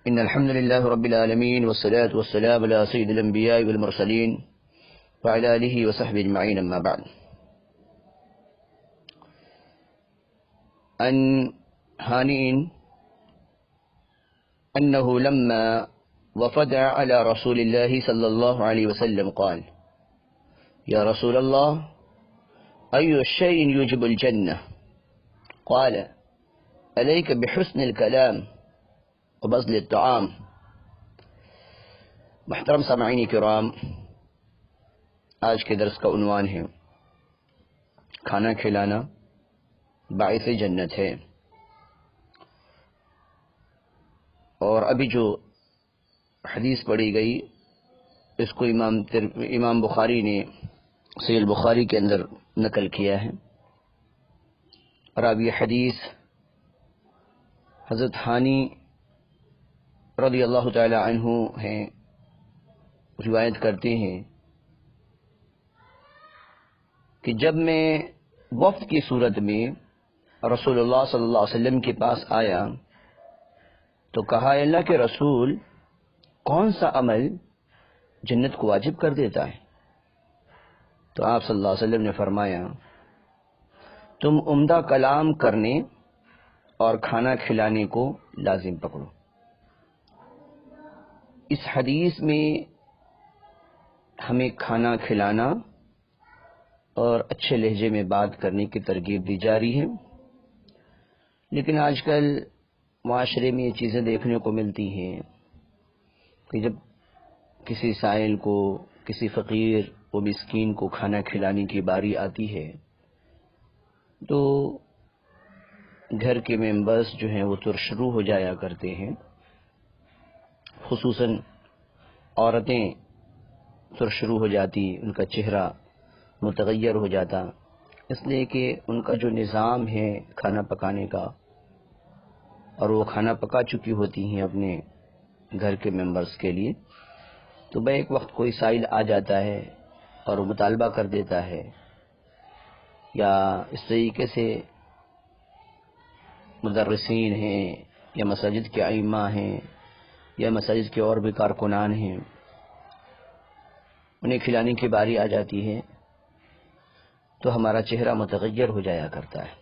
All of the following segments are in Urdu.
إن الحمد لله رب العالمين والصلاة والسلام على سيد الأنبياء والمرسلين وعلى آله وصحبه أجمعين أما بعد. عن هانئ أنه لما وفد على رسول الله صلى الله عليه وسلم قال: يا رسول الله، أي شيء يوجب الجنة؟ قال: عليك بحسن الكلام وبذل الطعام. محترم سامعین کرام، آج کے درس کا عنوان ہے کھانا کھلانا باعث جنت ہے. اور ابھی جو حدیث پڑھی گئی اس کو امام بخاری نے صحیح البخاری کے اندر نقل کیا ہے. اور اب یہ حدیث حضرت ہانی رضی اللہ تعالی عنہ ہیں، روایت کرتے ہیں کہ جب میں وفد کی صورت میں رسول اللہ صلی اللہ علیہ وسلم کے پاس آیا تو کہا: اللہ کے رسول، کون سا عمل جنت کو واجب کر دیتا ہے؟ تو آپ صلی اللہ علیہ وسلم نے فرمایا: تم عمدہ کلام کرنے اور کھانا کھلانے کو لازم پکڑو. اس حدیث میں ہمیں کھانا کھلانا اور اچھے لہجے میں بات کرنے کی ترغیب دی جا رہی ہے. لیکن آج کل معاشرے میں یہ چیزیں دیکھنے کو ملتی ہیں کہ جب کسی سائل کو، کسی فقیر و مسکین کو کھانا کھلانے کی باری آتی ہے تو گھر کے ممبرز جو ہیں وہ شروع ہو جایا کرتے ہیں، خصوصاً عورتیں شروع ہو جاتی، ان کا چہرہ متغیر ہو جاتا، اس لیے کہ ان کا جو نظام ہے کھانا پکانے کا، اور وہ کھانا پکا چکی ہوتی ہیں اپنے گھر کے ممبرز کے لیے، تو ایک وقت کوئی سائل آ جاتا ہے اور وہ مطالبہ کر دیتا ہے، یا اس طریقے سے مدرسین ہیں یا مساجد کے ائمہ ہیں یا مساجد کے اور بھی کارکنان ہیں، انہیں کھلانے کی باری آ جاتی ہے تو ہمارا چہرہ متغیر ہو جایا کرتا ہے.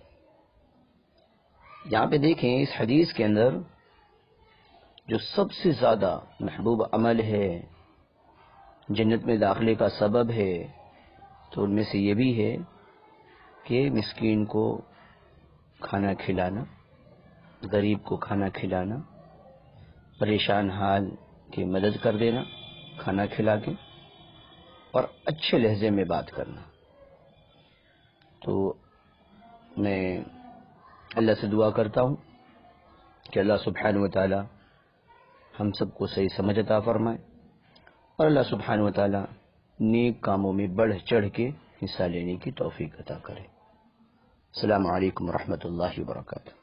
یہاں پہ دیکھیں اس حدیث کے اندر جو سب سے زیادہ محبوب عمل ہے، جنت میں داخلے کا سبب ہے، تو ان میں سے یہ بھی ہے کہ مسکین کو کھانا کھلانا، غریب کو کھانا کھلانا، پریشان حال کی مدد کر دینا کھانا کھلا کے، اور اچھے لہجے میں بات کرنا. تو میں اللہ سے دعا کرتا ہوں کہ اللہ سبحانہ و تعالی ہم سب کو صحیح سمجھ عطا فرمائے، اور اللہ سبحانہ و تعالی نیک کاموں میں بڑھ چڑھ کے حصہ لینے کی توفیق عطا کرے. السلام علیکم ورحمۃ اللہ وبرکاتہ.